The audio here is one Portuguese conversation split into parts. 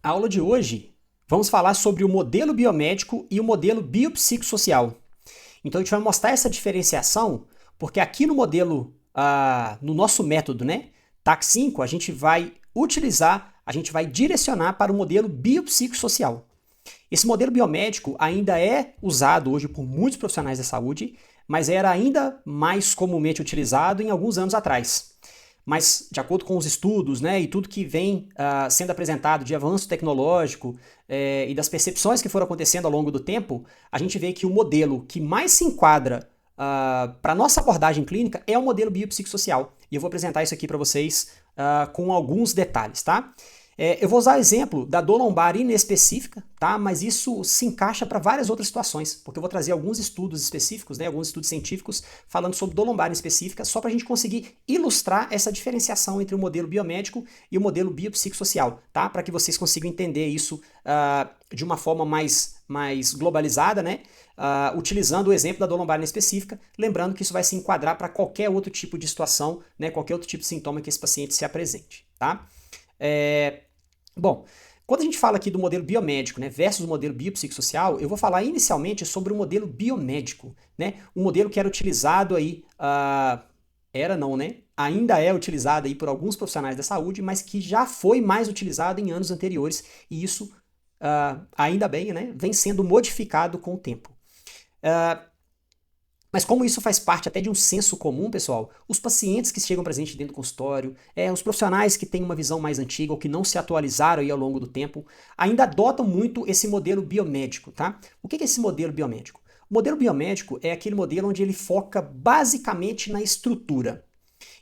A aula de hoje, vamos falar sobre o modelo biomédico e o modelo biopsicossocial. Então a gente vai mostrar essa diferenciação, porque aqui no modelo, no nosso método, né, TAC5, a gente vai utilizar, a gente vai direcionar para o modelo biopsicossocial. Esse modelo biomédico ainda é usado hoje por muitos profissionais da saúde, mas era ainda mais comumente utilizado em alguns anos atrás. Mas, de acordo com os estudos, né, e tudo que vem sendo apresentado de avanço tecnológico e das percepções que foram acontecendo ao longo do tempo, a gente vê que o modelo que mais se enquadra para a nossa abordagem clínica é o modelo biopsicossocial. E eu vou apresentar isso aqui para vocês com alguns detalhes, tá? Eu vou usar o exemplo da dor lombar inespecífica, tá? Mas isso se encaixa para várias outras situações, porque eu vou trazer alguns estudos específicos, né? Alguns estudos científicos falando sobre dor lombar específica, só para a gente conseguir ilustrar essa diferenciação entre o modelo biomédico e o modelo biopsicossocial, tá? Para que vocês consigam entender isso de uma forma mais globalizada, né? Utilizando o exemplo da dor lombar específica, lembrando que isso vai se enquadrar para qualquer outro tipo de situação, né? Qualquer outro tipo de sintoma que esse paciente se apresente, tá? Bom, quando a gente fala aqui do modelo biomédico, né, versus o modelo biopsicossocial, eu vou falar inicialmente sobre o modelo biomédico, né, um modelo que era utilizado aí, era não, né, ainda é utilizado aí por alguns profissionais da saúde, mas que já foi mais utilizado em anos anteriores, e isso, ainda bem, né, vem sendo modificado com o tempo. Mas como isso faz parte até de um senso comum, pessoal, os pacientes que chegam presentes dentro do consultório, os profissionais que têm uma visão mais antiga ou que não se atualizaram aí ao longo do tempo, ainda adotam muito esse modelo biomédico, tá? O que é esse modelo biomédico? O modelo biomédico é aquele modelo onde ele foca basicamente na estrutura.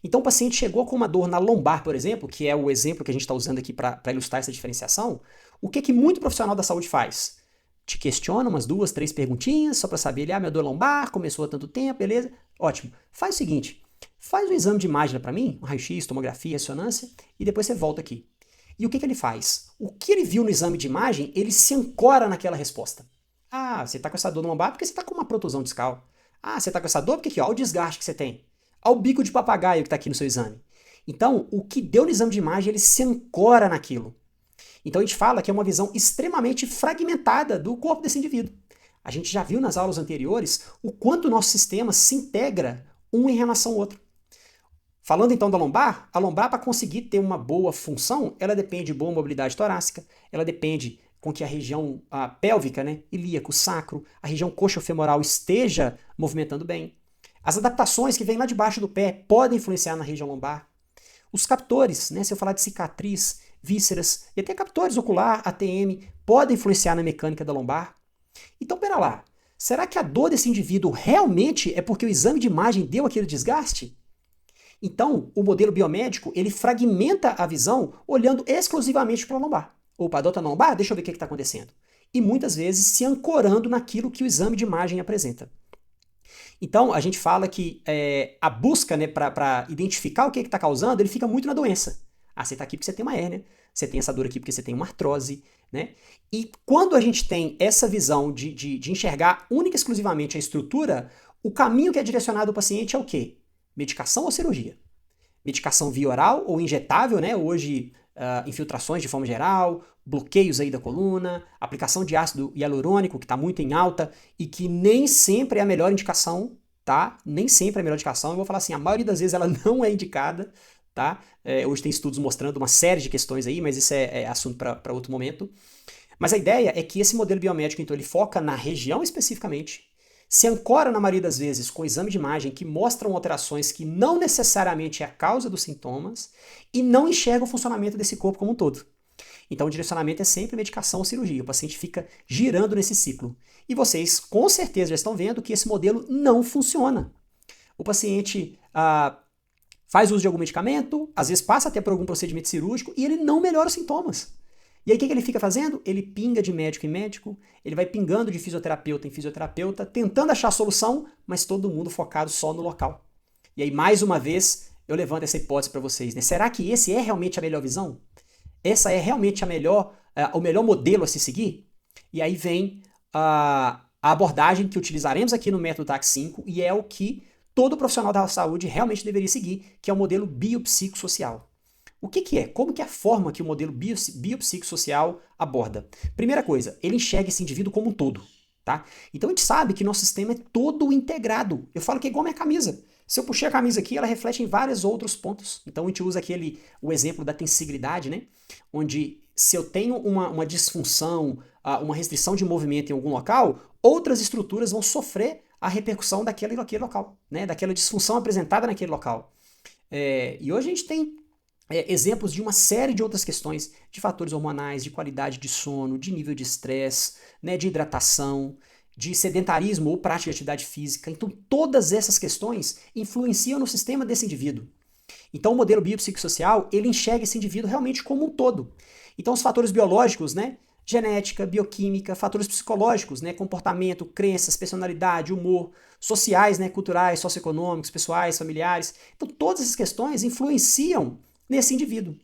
Então o paciente chegou com uma dor na lombar, por exemplo, que é o exemplo que a gente está usando aqui para ilustrar essa diferenciação, o que muito profissional da saúde faz? Te questiona umas 2, 3 perguntinhas, só para saber, minha dor lombar, começou há tanto tempo, beleza? Ótimo. Faz o seguinte, faz um exame de imagem para mim, um raio-x, tomografia, ressonância, e depois você volta aqui. E o que ele faz? O que ele viu no exame de imagem, ele se ancora naquela resposta. Ah, você está com essa dor no lombar porque você está com uma protusão discal. Ah, você está com essa dor porque aqui, ó, o desgaste que você tem. Olha o bico de papagaio que está aqui no seu exame. Então, o que deu no exame de imagem, ele se ancora naquilo. Então a gente fala que é uma visão extremamente fragmentada do corpo desse indivíduo. A gente já viu nas aulas anteriores o quanto o nosso sistema se integra um em relação ao outro. Falando então da lombar, a lombar para conseguir ter uma boa função, ela depende de boa mobilidade torácica, ela depende com que a região pélvica, né, ilíaco, sacro, a região coxofemoral esteja movimentando bem. As adaptações que vêm lá debaixo do pé podem influenciar na região lombar. Os captores, né, se eu falar de cicatriz, vísceras e até captores ocular, ATM, podem influenciar na mecânica da lombar. Então, pera lá, será que a dor desse indivíduo realmente é porque o exame de imagem deu aquele desgaste? Então, o modelo biomédico, ele fragmenta a visão olhando exclusivamente para a lombar. Opa, a dor está na lombar? Deixa eu ver o que está acontecendo. E muitas vezes se ancorando naquilo que o exame de imagem apresenta. Então, a gente fala que a busca, né, para identificar o que está causando, ele fica muito na doença. Ah, você está aqui porque você tem uma hérnia, você tem essa dor aqui porque você tem uma artrose, né? E quando a gente tem essa visão de enxergar única e exclusivamente a estrutura, o caminho que é direcionado ao paciente é o quê? Medicação ou cirurgia? Medicação via oral ou injetável, né? Hoje, infiltrações de forma geral, bloqueios aí da coluna, aplicação de ácido hialurônico, que está muito em alta e que nem sempre é a melhor indicação, tá? Nem sempre é a melhor indicação. Eu vou falar assim, a maioria das vezes ela não é indicada, tá? Hoje tem estudos mostrando uma série de questões aí, mas isso é assunto para outro momento. Mas a ideia é que esse modelo biomédico, então, ele foca na região especificamente, se ancora na maioria das vezes com exame de imagem que mostram alterações que não necessariamente é a causa dos sintomas e não enxerga o funcionamento desse corpo como um todo. Então o direcionamento é sempre medicação ou cirurgia, o paciente fica girando nesse ciclo. E vocês com certeza já estão vendo que esse modelo não funciona. O paciente faz uso de algum medicamento, às vezes passa até por algum procedimento cirúrgico e ele não melhora os sintomas. E aí o que ele fica fazendo? Ele pinga de médico em médico, ele vai pingando de fisioterapeuta em fisioterapeuta, tentando achar a solução, mas todo mundo focado só no local. E aí, mais uma vez, eu levanto essa hipótese para vocês, né? Será que esse é realmente a melhor visão? Essa é realmente o melhor modelo a se seguir? E aí vem a abordagem que utilizaremos aqui no método TAC5 e é o que todo profissional da saúde realmente deveria seguir, que é o modelo biopsicossocial. O que que é? Como que é a forma que o modelo biopsicossocial aborda? Primeira coisa, ele enxerga esse indivíduo como um todo, tá? Então a gente sabe que nosso sistema é todo integrado. Eu falo que é igual a minha camisa. Se eu puxei a camisa aqui, ela reflete em vários outros pontos. Então a gente usa o exemplo da tensigilidade, né? Onde se eu tenho uma disfunção, uma restrição de movimento em algum local, outras estruturas vão sofrer a repercussão daquele local, né? Daquela disfunção apresentada naquele local. E hoje a gente tem exemplos de uma série de outras questões, de fatores hormonais, de qualidade de sono, de nível de estresse, né, de hidratação, de sedentarismo ou prática de atividade física. Então, todas essas questões influenciam no sistema desse indivíduo. Então, o modelo biopsicossocial, ele enxerga esse indivíduo realmente como um todo. Então, os fatores biológicos, né, genética, bioquímica, fatores psicológicos, né, comportamento, crenças, personalidade, humor, sociais, né, culturais, socioeconômicos, pessoais, familiares. Então, todas essas questões influenciam nesse indivíduo.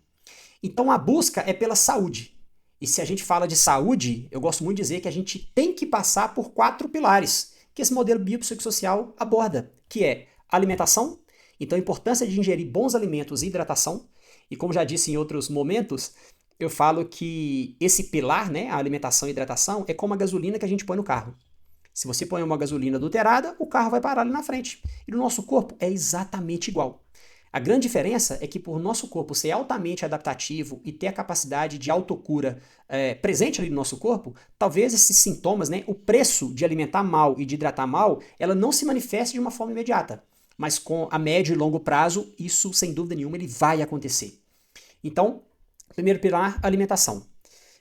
Então a busca é pela saúde. E se a gente fala de saúde, eu gosto muito de dizer que a gente tem que passar por 4 pilares que esse modelo biopsicossocial aborda, que é alimentação, então a importância de ingerir bons alimentos e hidratação. E como já disse em outros momentos, eu falo que esse pilar, né, a alimentação e hidratação, é como a gasolina que a gente põe no carro. Se você põe uma gasolina adulterada, o carro vai parar ali na frente. E no nosso corpo é exatamente igual. A grande diferença é que por nosso corpo ser altamente adaptativo e ter a capacidade de autocura presente ali no nosso corpo, talvez esses sintomas, né, o preço de alimentar mal e de hidratar mal, ela não se manifeste de uma forma imediata. Mas com a médio e longo prazo, isso sem dúvida nenhuma ele vai acontecer. Então, primeiro pilar, alimentação.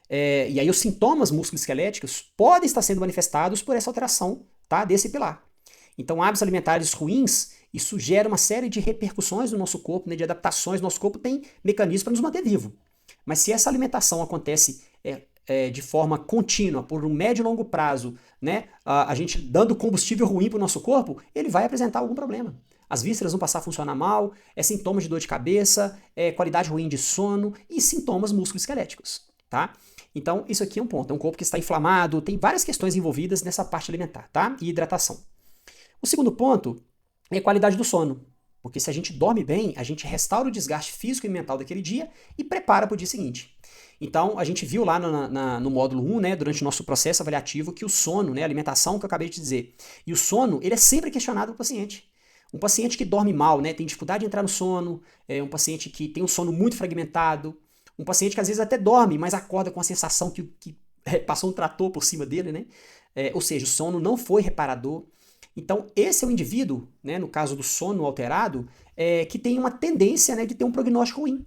E aí os sintomas musculoesqueléticos podem estar sendo manifestados por essa alteração, tá, desse pilar. Então, hábitos alimentares ruins, isso gera uma série de repercussões no nosso corpo, né, de adaptações. Nosso corpo tem mecanismos para nos manter vivo. Mas se essa alimentação acontece de forma contínua, por um médio e longo prazo, né, a gente dando combustível ruim para o nosso corpo, ele vai apresentar algum problema. As vísceras vão passar a funcionar mal, sintomas de dor de cabeça, qualidade ruim de sono e sintomas musculoesqueléticos, tá? Então, isso aqui é um ponto. É um corpo que está inflamado, tem várias questões envolvidas nessa parte alimentar, tá? E hidratação. O segundo ponto é a qualidade do sono. Porque se a gente dorme bem, a gente restaura o desgaste físico e mental daquele dia e prepara para o dia seguinte. Então, a gente viu lá no módulo 1, né, durante o nosso processo avaliativo, que o sono, né, a alimentação que eu acabei de dizer, e o sono, ele é sempre questionado para o paciente. Um paciente que dorme mal, né, tem dificuldade de entrar no sono, um paciente que tem um sono muito fragmentado, um paciente que às vezes até dorme, mas acorda com a sensação que passou um trator por cima dele, né? Ou seja, o sono não foi reparador. Então, esse é o indivíduo, né, no caso do sono alterado, que tem uma tendência, né, de ter um prognóstico ruim.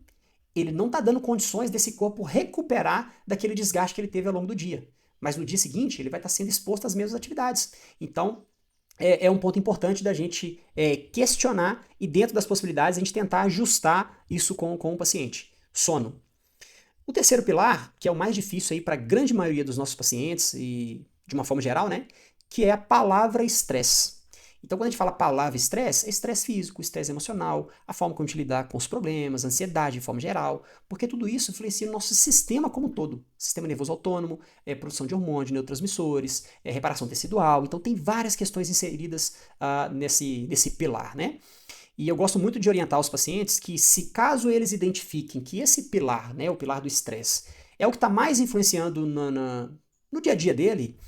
Ele não está dando condições desse corpo recuperar daquele desgaste que ele teve ao longo do dia. Mas no dia seguinte, ele vai estar sendo exposto às mesmas atividades. Então, é um ponto importante da gente questionar e, dentro das possibilidades, a gente tentar ajustar isso com o paciente. Sono. O terceiro pilar, que é o mais difícil para a grande maioria dos nossos pacientes e de uma forma geral, né, que é a palavra estresse. Então, quando a gente fala palavra estresse, é estresse físico, estresse emocional, a forma como a gente lidar com os problemas, ansiedade de forma geral, porque tudo isso influencia o nosso sistema como um todo. Sistema nervoso autônomo, produção de hormônios, de neurotransmissores, reparação tecidual. Então, tem várias questões inseridas nesse pilar, né? E eu gosto muito de orientar os pacientes que, se caso eles identifiquem que esse pilar, né, o pilar do estresse, é o que está mais influenciando no dia a dia dele,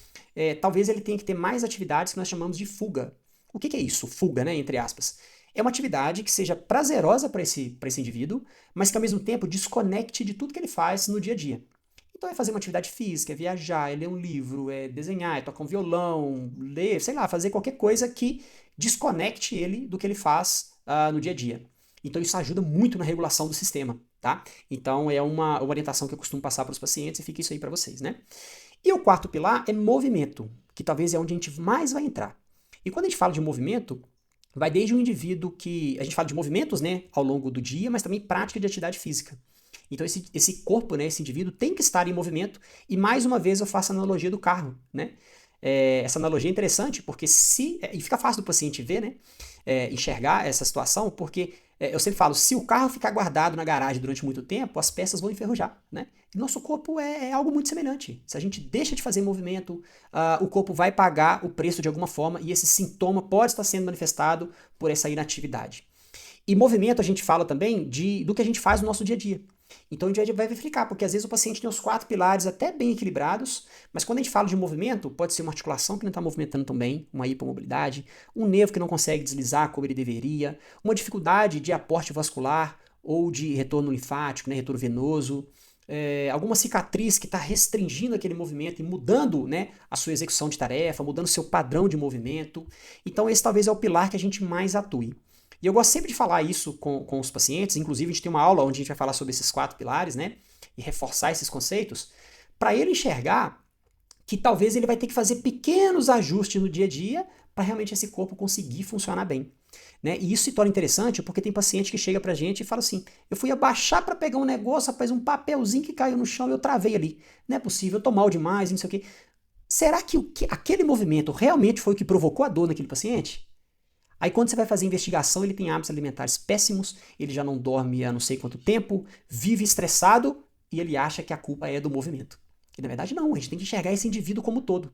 talvez ele tenha que ter mais atividades que nós chamamos de fuga. O que é isso? Fuga, né, entre aspas. É uma atividade que seja prazerosa para esse indivíduo, mas que ao mesmo tempo desconecte de tudo que ele faz no dia a dia. Então é fazer uma atividade física, é viajar, é ler um livro, é desenhar, é tocar um violão, ler, sei lá, fazer qualquer coisa que desconecte ele do que ele faz no dia a dia. Então isso ajuda muito na regulação do sistema, tá? Então é uma orientação que eu costumo passar para os pacientes e fica isso aí para vocês, né? E o quarto pilar é movimento, que talvez é onde a gente mais vai entrar. E quando a gente fala de movimento, vai desde um indivíduo que... A gente fala de movimentos, né, ao longo do dia, mas também prática de atividade física. Então esse corpo, né, esse indivíduo tem que estar em movimento. E mais uma vez eu faço a analogia do carro, né? Essa analogia é interessante porque e fica fácil do paciente ver, né? Enxergar essa situação, porque eu sempre falo, se o carro ficar guardado na garagem durante muito tempo, as peças vão enferrujar, né? E nosso corpo é algo muito semelhante. Se a gente deixa de fazer movimento, o corpo vai pagar o preço de alguma forma e esse sintoma pode estar sendo manifestado por essa inatividade. E movimento a gente fala também do que a gente faz no nosso dia a dia. Então a gente vai verificar, porque às vezes o paciente tem os 4 pilares até bem equilibrados, mas quando a gente fala de movimento, pode ser uma articulação que não está movimentando tão bem, uma hipomobilidade, um nervo que não consegue deslizar como ele deveria, uma dificuldade de aporte vascular ou de retorno linfático, né, retorno venoso, alguma cicatriz que está restringindo aquele movimento e mudando, né, a sua execução de tarefa, mudando o seu padrão de movimento. Então esse talvez é o pilar que a gente mais atue. E eu gosto sempre de falar isso com os pacientes, inclusive a gente tem uma aula onde a gente vai falar sobre esses 4 pilares, né? E reforçar esses conceitos, para ele enxergar que talvez ele vai ter que fazer pequenos ajustes no dia a dia para realmente esse corpo conseguir funcionar bem. Né? E isso se torna interessante porque tem paciente que chega pra gente e fala assim, eu fui abaixar para pegar um negócio, rapaz, um papelzinho que caiu no chão e eu travei ali. Não é possível, eu tô mal demais, não sei o quê. Será que aquele movimento realmente foi o que provocou a dor naquele paciente? Aí quando você vai fazer investigação, ele tem hábitos alimentares péssimos, ele já não dorme há não sei quanto tempo, vive estressado e ele acha que a culpa é do movimento. Que na verdade não, a gente tem que enxergar esse indivíduo como um todo.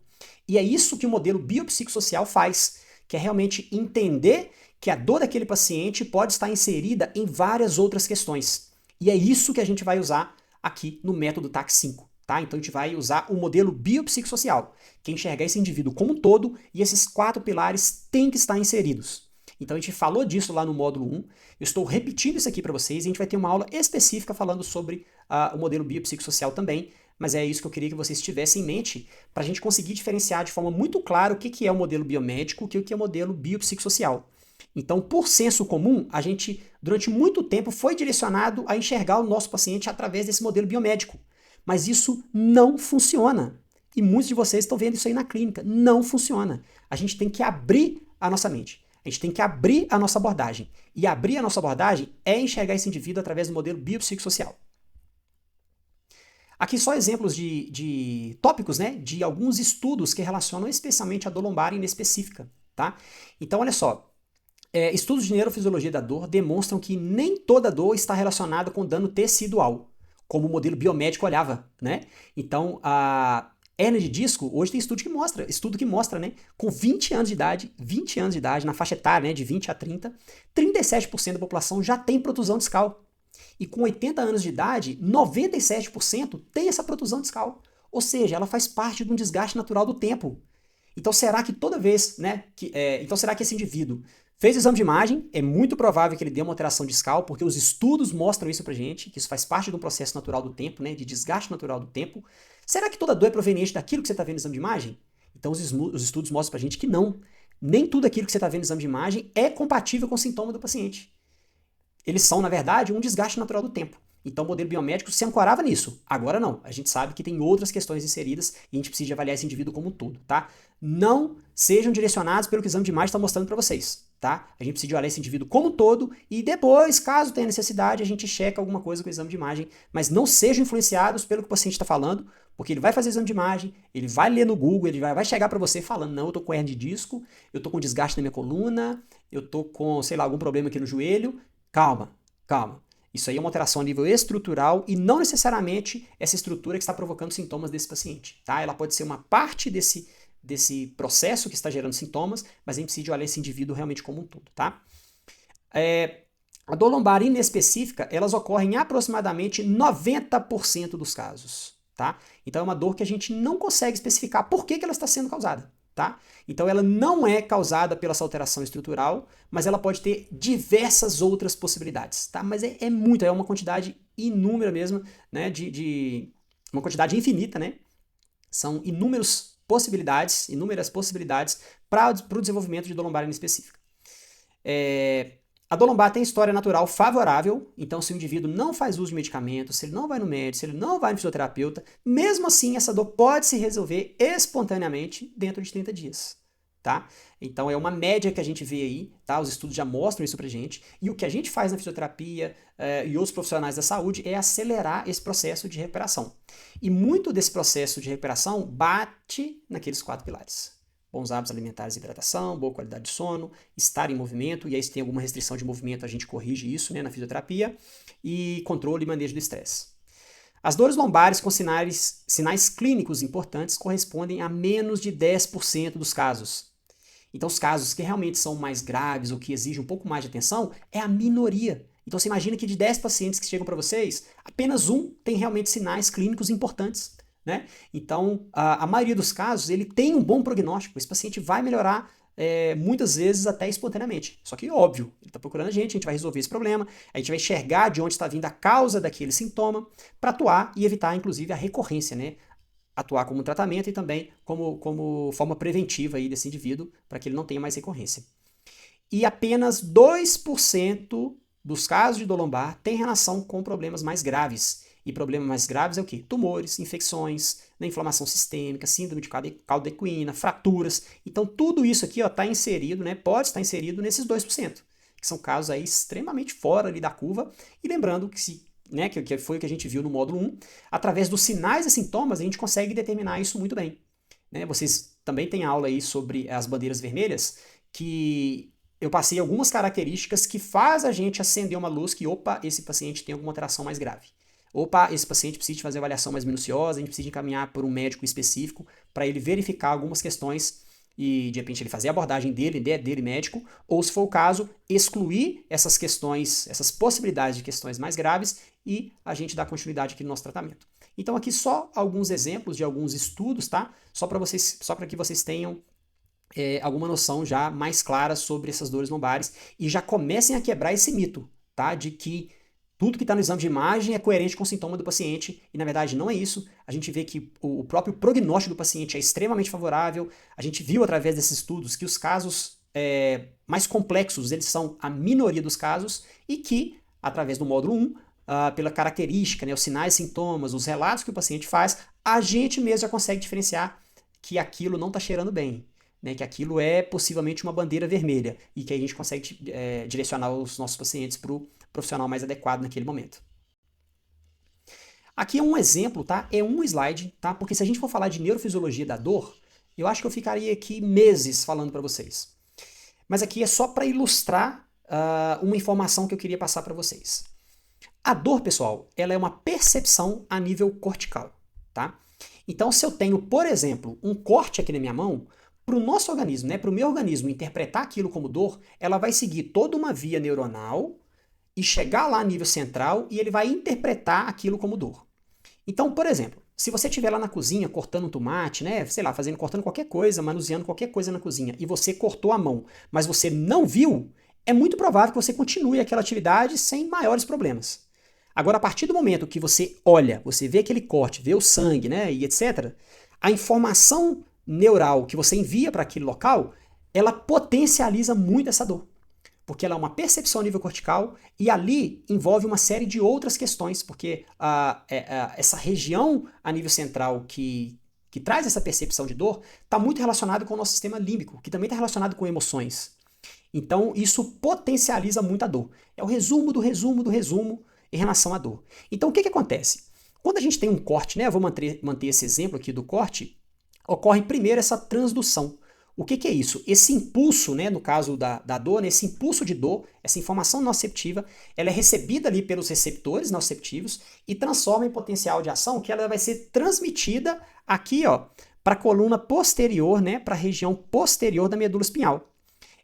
E é isso que o modelo biopsicossocial faz, que é realmente entender que a dor daquele paciente pode estar inserida em várias outras questões. E é isso que a gente vai usar aqui no método TAC 5. Tá? Então a gente vai usar o modelo biopsicossocial, que é enxergar esse indivíduo como um todo e esses 4 pilares têm que estar inseridos. Então a gente falou disso lá no módulo 1, eu estou repetindo isso aqui para vocês e a gente vai ter uma aula específica falando sobre o modelo biopsicossocial também, mas é isso que eu queria que vocês tivessem em mente para a gente conseguir diferenciar de forma muito clara o que é o modelo biomédico e o que é o modelo biopsicossocial. Então, por senso comum, a gente durante muito tempo foi direcionado a enxergar o nosso paciente através desse modelo biomédico. Mas isso não funciona. E muitos de vocês estão vendo isso aí na clínica. Não funciona. A gente tem que abrir a nossa mente. A gente tem que abrir a nossa abordagem. E abrir a nossa abordagem é enxergar esse indivíduo através do modelo biopsicossocial. Aqui só exemplos de tópicos, né? De alguns estudos que relacionam especialmente a dor lombar inespecífica. Tá? Então, olha só. Estudos de neurofisiologia da dor demonstram que nem toda dor está relacionada com dano tecidual, como o modelo biomédico olhava, né? Então, a hérnia de disco, hoje tem estudo que mostra, né? Com 20 anos de idade, na faixa etária, né, de 20 a 30, 37% da população já tem protusão discal. E com 80 anos de idade, 97% tem essa protusão discal. Ou seja, ela faz parte de um desgaste natural do tempo. Então, será que toda vez, né? Então, será que esse indivíduo fez o exame de imagem? É muito provável que ele dê uma alteração discal, porque os estudos mostram isso pra gente, que isso faz parte de um processo natural do tempo, né? De desgaste natural do tempo. Será que toda dor é proveniente daquilo que você está vendo no exame de imagem? Então, os estudos mostram pra gente que não. Nem tudo aquilo que você está vendo no exame de imagem é compatível com o sintoma do paciente. Eles são, na verdade, um desgaste natural do tempo. Então o modelo biomédico se ancorava nisso. Agora não. A gente sabe que tem outras questões inseridas e a gente precisa avaliar esse indivíduo como um todo, tá? Não sejam direcionados pelo que o exame de imagem está mostrando para vocês, tá? A gente precisa olhar esse indivíduo como um todo e depois, caso tenha necessidade, a gente checa alguma coisa com o exame de imagem, mas não sejam influenciados pelo que o paciente está falando, porque ele vai fazer exame de imagem, ele vai ler no Google, ele vai chegar para você falando, não, eu tô com hernia de disco, eu tô com desgaste na minha coluna, eu tô com, sei lá, algum problema aqui no joelho. Calma, calma. Isso aí é uma alteração a nível estrutural e não necessariamente essa estrutura que está provocando sintomas desse paciente, tá? Ela pode ser uma parte desse processo que está gerando sintomas, mas a gente precisa olhar esse indivíduo realmente como um todo, tá? A dor lombar inespecífica, elas ocorrem em aproximadamente 90% dos casos, tá? Então é uma dor que a gente não consegue especificar por que ela está sendo causada. Tá? Então ela não é causada pela essa alteração estrutural, mas ela pode ter diversas outras possibilidades, tá? Mas é muito, é uma quantidade inúmera mesmo, né? Uma quantidade infinita, né? São inúmeras possibilidades para o desenvolvimento de dor lombar inespecífica. A dor lombar tem história natural favorável, então se o indivíduo não faz uso de medicamentos, se ele não vai no médico, se ele não vai no fisioterapeuta, mesmo assim essa dor pode se resolver espontaneamente dentro de 30 dias, tá? Então é uma média que a gente vê aí, tá? Os estudos já mostram isso pra gente, e o que a gente faz na fisioterapia e outros profissionais da saúde é acelerar esse processo de recuperação. E muito desse processo de recuperação bate naqueles 4 pilares. Bons hábitos alimentares e hidratação, boa qualidade de sono, estar em movimento, e aí se tem alguma restrição de movimento a gente corrige isso, né, na fisioterapia, e controle e manejo do estresse. As dores lombares com sinais clínicos importantes correspondem a menos de 10% dos casos. Então, os casos que realmente são mais graves ou que exigem um pouco mais de atenção é a minoria. Então, você imagina que de 10 pacientes que chegam para vocês, apenas um tem realmente sinais clínicos importantes, né? Então, a maioria dos casos, ele tem um bom prognóstico. Esse paciente vai melhorar muitas vezes até espontaneamente. Só que, óbvio, ele está procurando a gente vai resolver esse problema, a gente vai enxergar de onde está vindo a causa daquele sintoma para atuar e evitar, inclusive, a recorrência, né? Atuar como tratamento e também como forma preventiva aí desse indivíduo para que ele não tenha mais recorrência. E apenas 2% dos casos de dor lombar tem relação com problemas mais graves. E problemas mais graves é o quê? Tumores, infecções, né, inflamação sistêmica, síndrome de caldequina, fraturas. Então tudo isso aqui está inserido, né, pode estar inserido nesses 2%, que são casos aí extremamente fora ali da curva. E lembrando que né, que foi o que a gente viu no módulo 1, através dos sinais e sintomas a gente consegue determinar isso muito bem. Né? Vocês também têm aula aí sobre as bandeiras vermelhas, que eu passei algumas características que faz a gente acender uma luz que, opa, esse paciente tem alguma alteração mais grave. Opa, esse paciente precisa de fazer uma avaliação mais minuciosa, a gente precisa encaminhar por um médico específico para ele verificar algumas questões e, de repente, ele fazer a abordagem dele médico, ou, se for o caso, excluir essas questões, essas possibilidades de questões mais graves e a gente dar continuidade aqui no nosso tratamento. Então, aqui só alguns exemplos de alguns estudos, tá? Só para que vocês tenham alguma noção já mais clara sobre essas dores lombares e já comecem a quebrar esse mito, tá? De que tudo que está no exame de imagem é coerente com o sintoma do paciente, e na verdade não é isso. A gente vê que o próprio prognóstico do paciente é extremamente favorável. A gente viu através desses estudos que os casos mais complexos, eles são a minoria dos casos, e que, através do módulo 1, pela característica, né, os sinais, sintomas, os relatos que o paciente faz, a gente mesmo já consegue diferenciar que aquilo não está cheirando bem, né, que aquilo é possivelmente uma bandeira vermelha, e que a gente consegue direcionar os nossos pacientes para o profissional mais adequado naquele momento. Aqui é um exemplo, tá? É um slide, tá? Porque se a gente for falar de neurofisiologia da dor, eu acho que eu ficaria aqui meses falando para vocês. Mas aqui é só para ilustrar uma informação que eu queria passar para vocês. A dor, pessoal, ela é uma percepção a nível cortical, tá? Então, se eu tenho, por exemplo, um corte aqui na minha mão, para o nosso organismo, né, para o meu organismo interpretar aquilo como dor, ela vai seguir toda uma via neuronal e chegar lá a nível central e ele vai interpretar aquilo como dor. Então, por exemplo, se você estiver lá na cozinha cortando um tomate, né, sei lá, cortando qualquer coisa, manuseando qualquer coisa na cozinha, e você cortou a mão, mas você não viu, é muito provável que você continue aquela atividade sem maiores problemas. Agora, a partir do momento que você olha, você vê aquele corte, vê o sangue, né, e etc., a informação neural que você envia para aquele local, ela potencializa muito essa dor. Porque ela é uma percepção a nível cortical e ali envolve uma série de outras questões, porque essa região a nível central que traz essa percepção de dor está muito relacionada com o nosso sistema límbico, que também está relacionado com emoções. Então, isso potencializa muito a dor. É o resumo do resumo do resumo em relação à dor. Então, o que acontece? Quando a gente tem um corte, né, eu vou manter esse exemplo aqui do corte, ocorre primeiro essa transdução. O que é isso? Esse impulso, né, no caso da dor, né, esse impulso de dor, essa informação nociceptiva, ela é recebida ali pelos receptores nociceptivos e transforma em potencial de ação, que ela vai ser transmitida aqui, ó, para a coluna posterior, né, para a região posterior da medula espinhal.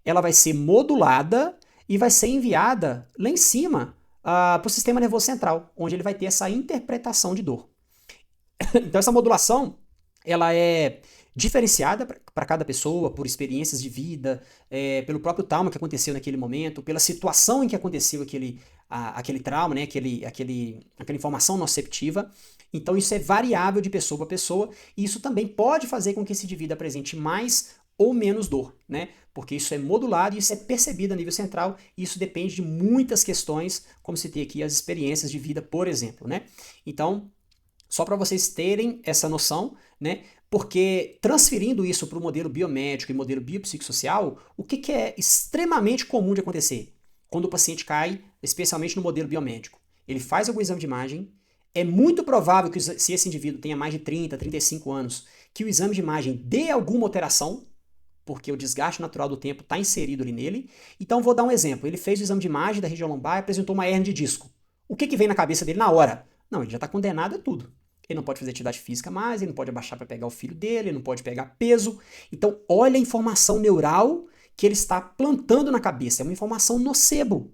Ela vai ser modulada e vai ser enviada lá em cima para o sistema nervoso central, onde ele vai ter essa interpretação de dor. Então essa modulação, ela é diferenciada para cada pessoa, por experiências de vida, pelo próprio trauma que aconteceu naquele momento, pela situação em que aconteceu aquele trauma, né, aquela informação nociceptiva. Então isso é variável de pessoa para pessoa, e isso também pode fazer com que esse indivíduo apresente mais ou menos dor, né? Porque isso é modulado e isso é percebido a nível central, e isso depende de muitas questões, como citei aqui as experiências de vida, por exemplo, né? Então, só para vocês terem essa noção, né? Porque transferindo isso para o modelo biomédico e modelo biopsicossocial, o que é extremamente comum de acontecer? Quando o paciente cai, especialmente no modelo biomédico. Ele faz algum exame de imagem, é muito provável que se esse indivíduo tenha mais de 30, 35 anos, que o exame de imagem dê alguma alteração, porque o desgaste natural do tempo está inserido ali nele. Então vou dar um exemplo. Ele fez o exame de imagem da região lombar e apresentou uma hernia de disco. O que vem na cabeça dele na hora? Não, ele já está condenado a tudo. ele não pode fazer atividade física mais, ele não pode abaixar para pegar o filho dele, ele não pode pegar peso. Então, olha a informação neural que ele está plantando na cabeça. É uma informação nocebo.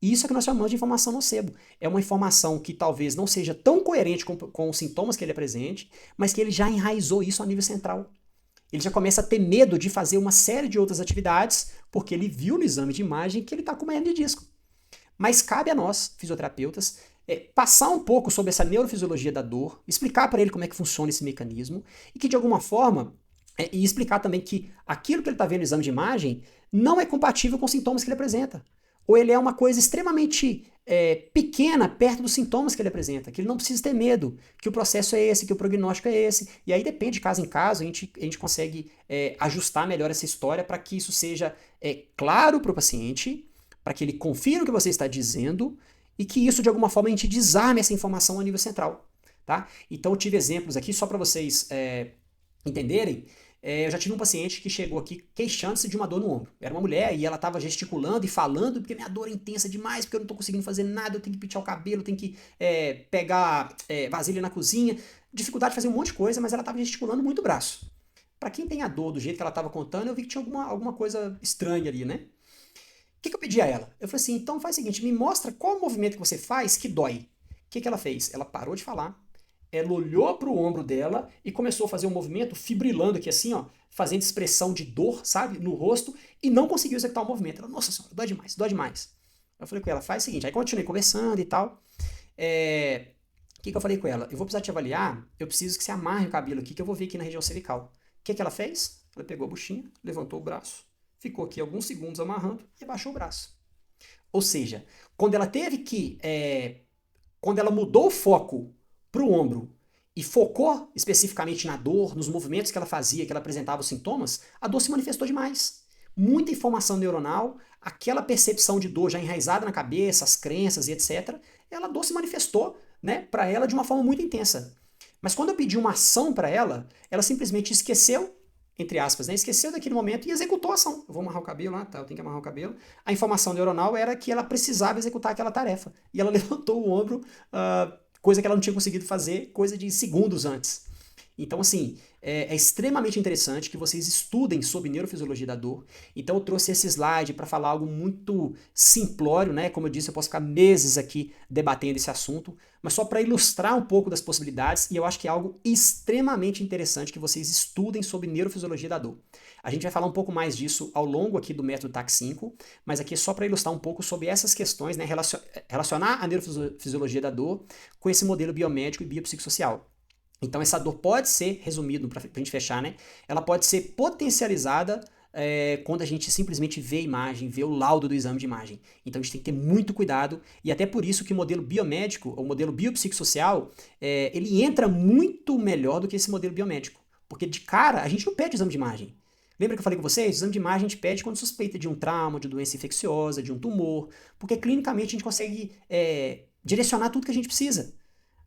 Isso é que nós chamamos de informação nocebo. É uma informação que talvez não seja tão coerente com os sintomas que ele apresente, mas que ele já enraizou isso a nível central. Ele já começa a ter medo de fazer uma série de outras atividades, porque ele viu no exame de imagem que ele está com uma hernia de disco. Mas cabe a nós, fisioterapeutas, passar um pouco sobre essa neurofisiologia da dor, explicar para ele como é que funciona esse mecanismo e que de alguma forma, e explicar também que aquilo que ele está vendo no exame de imagem não é compatível com os sintomas que ele apresenta. Ou ele é uma coisa extremamente pequena perto dos sintomas que ele apresenta, que ele não precisa ter medo, que o processo é esse, que o prognóstico é esse. E aí depende de caso em caso, a gente consegue ajustar melhor essa história para que isso seja claro para o paciente, para que ele confie no que você está dizendo e que isso de alguma forma a gente desarme essa informação a nível central. Tá? Então eu tive exemplos aqui só para vocês entenderem. Eu já tive um paciente que chegou aqui queixando-se de uma dor no ombro. Era uma mulher e ela estava gesticulando e falando porque minha dor é intensa demais, porque eu não estou conseguindo fazer nada, eu tenho que pentear o cabelo, eu tenho que pegar vasilha na cozinha. Dificuldade de fazer um monte de coisa, mas ela estava gesticulando muito o braço. Para quem tem a dor do jeito que ela estava contando, eu vi que tinha alguma coisa estranha ali, né? O que eu pedi a ela? Eu falei assim, então faz o seguinte, me mostra qual o movimento que você faz que dói. O que ela fez? Ela parou de falar, ela olhou para o ombro dela e começou a fazer um movimento fibrilando aqui assim, ó, fazendo expressão de dor, sabe, no rosto, e não conseguiu executar o movimento. Ela, nossa senhora, dói demais, dói demais. Eu falei com ela, faz o seguinte, aí continuei conversando e tal. O que eu falei com ela? Eu vou precisar te avaliar, eu preciso que você amarre o cabelo aqui, que eu vou ver aqui na região cervical. O que ela fez? Ela pegou a buchinha, levantou o braço, ficou aqui alguns segundos amarrando e abaixou o braço. Ou seja, quando ela teve que... quando ela mudou o foco para o ombro e focou especificamente na dor, nos movimentos que ela fazia, que ela apresentava os sintomas, a dor se manifestou demais. Muita informação neuronal, aquela percepção de dor já enraizada na cabeça, as crenças e etc., a dor se manifestou, né, para ela de uma forma muito intensa. Mas quando eu pedi uma ação para ela simplesmente esqueceu, entre aspas, né, esqueceu daquele momento e executou a ação. Eu vou amarrar o cabelo, tá, eu tenho que amarrar o cabelo. A informação neuronal era que ela precisava executar aquela tarefa. E ela levantou o ombro, coisa que ela não tinha conseguido fazer, coisa de segundos antes. Então, assim, é extremamente interessante que vocês estudem sobre neurofisiologia da dor. Então, eu trouxe esse slide para falar algo muito simplório, né? Como eu disse, eu posso ficar meses aqui debatendo esse assunto, mas só para ilustrar um pouco das possibilidades, e eu acho que é algo extremamente interessante que vocês estudem sobre neurofisiologia da dor. A gente vai falar um pouco mais disso ao longo aqui do método TAC5, mas aqui é só para ilustrar um pouco sobre essas questões, né? Relacionar a neurofisiologia da dor com esse modelo biomédico e biopsicossocial. Então essa dor pode ser, resumido para a gente fechar, né? Ela pode ser potencializada quando a gente simplesmente vê a imagem, vê o laudo do exame de imagem. Então a gente tem que ter muito cuidado e até por isso que o modelo biomédico, ou modelo biopsicossocial, ele entra muito melhor do que esse modelo biomédico. Porque de cara a gente não pede exame de imagem. Lembra que eu falei com vocês? O exame de imagem a gente pede quando suspeita de um trauma, de doença infecciosa, de um tumor, porque clinicamente a gente consegue direcionar tudo que a gente precisa.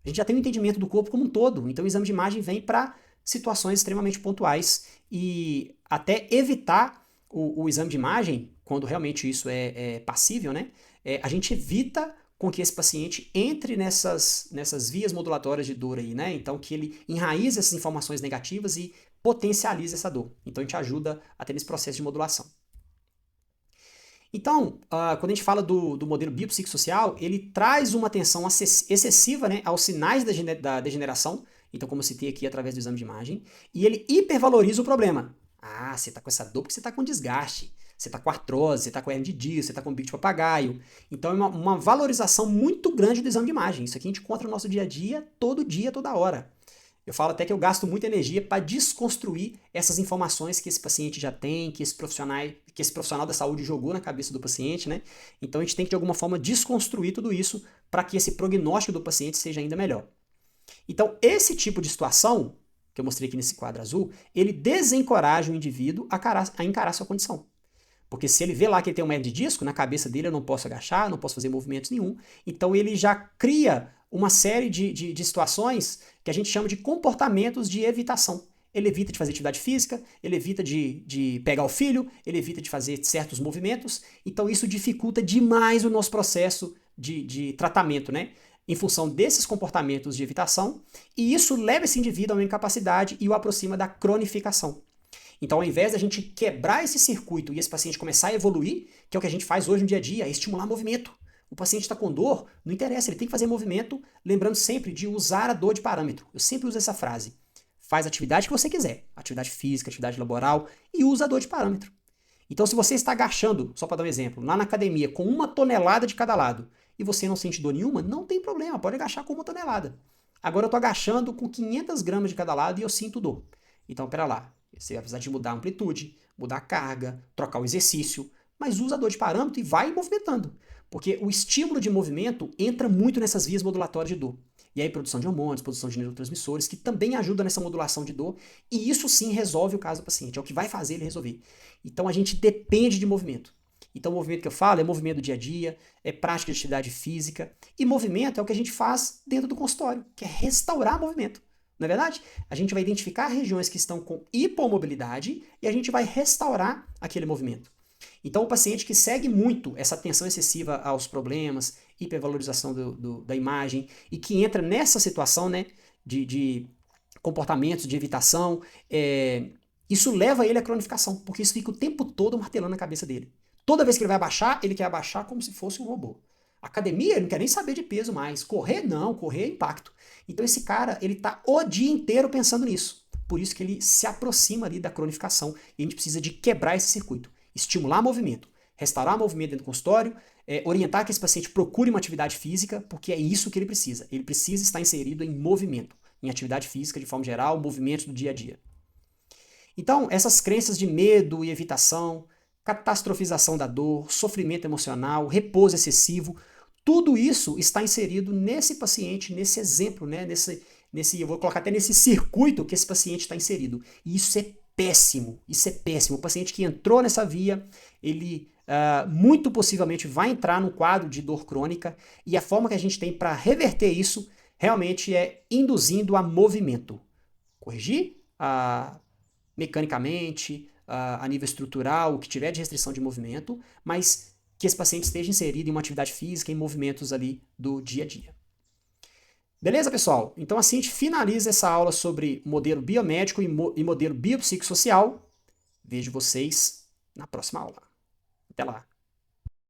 A gente já tem um entendimento do corpo como um todo, então o exame de imagem vem para situações extremamente pontuais e até evitar o exame de imagem, quando realmente isso é passível, né? A gente evita com que esse paciente entre nessas vias modulatórias de dor aí, né? Então que ele enraize essas informações negativas e potencialize essa dor. Então a gente ajuda a ter esse processo de modulação. Então, quando a gente fala do modelo biopsicossocial, ele traz uma atenção excessiva, né, aos sinais da degeneração, então como eu citei aqui através do exame de imagem, e ele hipervaloriza o problema. Ah, você está com essa dor porque você está com desgaste, você está com artrose, você está com hernia de disco, você está com bico de papagaio. Então é uma valorização muito grande do exame de imagem. Isso aqui a gente encontra no nosso dia a dia, toda hora. Eu falo até que eu gasto muita energia para desconstruir essas informações que esse paciente já tem, que esse profissional da saúde jogou na cabeça do paciente, né? Então a gente tem que de alguma forma desconstruir tudo isso para que esse prognóstico do paciente seja ainda melhor. Então esse tipo de situação, que eu mostrei aqui nesse quadro azul, ele desencoraja o indivíduo a encarar sua condição. Porque se ele vê lá que ele tem uma hernia de disco, na cabeça dele eu não posso agachar, não posso fazer movimentos nenhum, então ele já cria uma série de situações que a gente chama de comportamentos de evitação. Ele evita de fazer atividade física, ele evita de pegar o filho, ele evita de fazer certos movimentos, então isso dificulta demais o nosso processo de tratamento, né? em função desses comportamentos de evitação, e isso leva esse indivíduo a uma incapacidade e o aproxima da cronificação. Então, ao invés da gente quebrar esse circuito e esse paciente começar a evoluir, que é o que a gente faz hoje no dia a dia, é estimular movimento. O paciente está com dor, não interessa, ele tem que fazer movimento, lembrando sempre de usar a dor de parâmetro. Eu sempre uso essa frase. Faz a atividade que você quiser, atividade física, atividade laboral, e usa a dor de parâmetro. Então, se você está agachando, só para dar um exemplo, lá na academia com 1 tonelada de cada lado e você não sente dor nenhuma, não tem problema, pode agachar com 1 tonelada. Agora eu estou agachando com 500 gramas de cada lado e eu sinto dor. Então, pera lá, você vai precisar de mudar a amplitude, mudar a carga, trocar o exercício, mas usa a dor de parâmetro e vai movimentando. Porque o estímulo de movimento entra muito nessas vias modulatórias de dor. E aí produção de hormônios, produção de neurotransmissores, que também ajudam nessa modulação de dor, e isso sim resolve o caso do paciente, é o que vai fazer ele resolver. Então a gente depende de movimento. Então o movimento que eu falo é movimento do dia a dia, é prática de atividade física, e movimento é o que a gente faz dentro do consultório, que é restaurar movimento. Não é verdade? A gente vai identificar regiões que estão com hipomobilidade e a gente vai restaurar aquele movimento. Então, o paciente que segue muito essa atenção excessiva aos problemas, hipervalorização da imagem, e que entra nessa situação, né, de comportamentos de evitação, isso leva ele à cronificação, porque isso fica o tempo todo martelando na cabeça dele. Toda vez que ele vai abaixar, ele quer abaixar como se fosse um robô. Academia, ele não quer nem saber de peso mais. Correr, não. Correr é impacto. Então esse cara, ele tá o dia inteiro pensando nisso. Por isso que ele se aproxima ali da cronificação e a gente precisa de quebrar esse circuito. Estimular movimento, restaurar movimento dentro do consultório, orientar que esse paciente procure uma atividade física, porque é isso que ele precisa. Ele precisa estar inserido em movimento, em atividade física de forma geral, movimentos do dia a dia. Então, essas crenças de medo e evitação, catastrofização da dor, sofrimento emocional, repouso excessivo, tudo isso está inserido nesse paciente, nesse exemplo, né? Eu vou colocar até nesse circuito que esse paciente está inserido. E isso é péssimo, isso é péssimo. O paciente que entrou nessa via, ele muito possivelmente vai entrar num quadro de dor crônica, e a forma que a gente tem para reverter isso realmente é induzindo a movimento. Corrigir mecanicamente, a nível estrutural, o que tiver de restrição de movimento, mas que esse paciente esteja inserido em uma atividade física, em movimentos ali do dia a dia. Beleza, pessoal? Então assim a gente finaliza essa aula sobre modelo biomédico e modelo biopsicossocial. Vejo vocês na próxima aula. Até lá!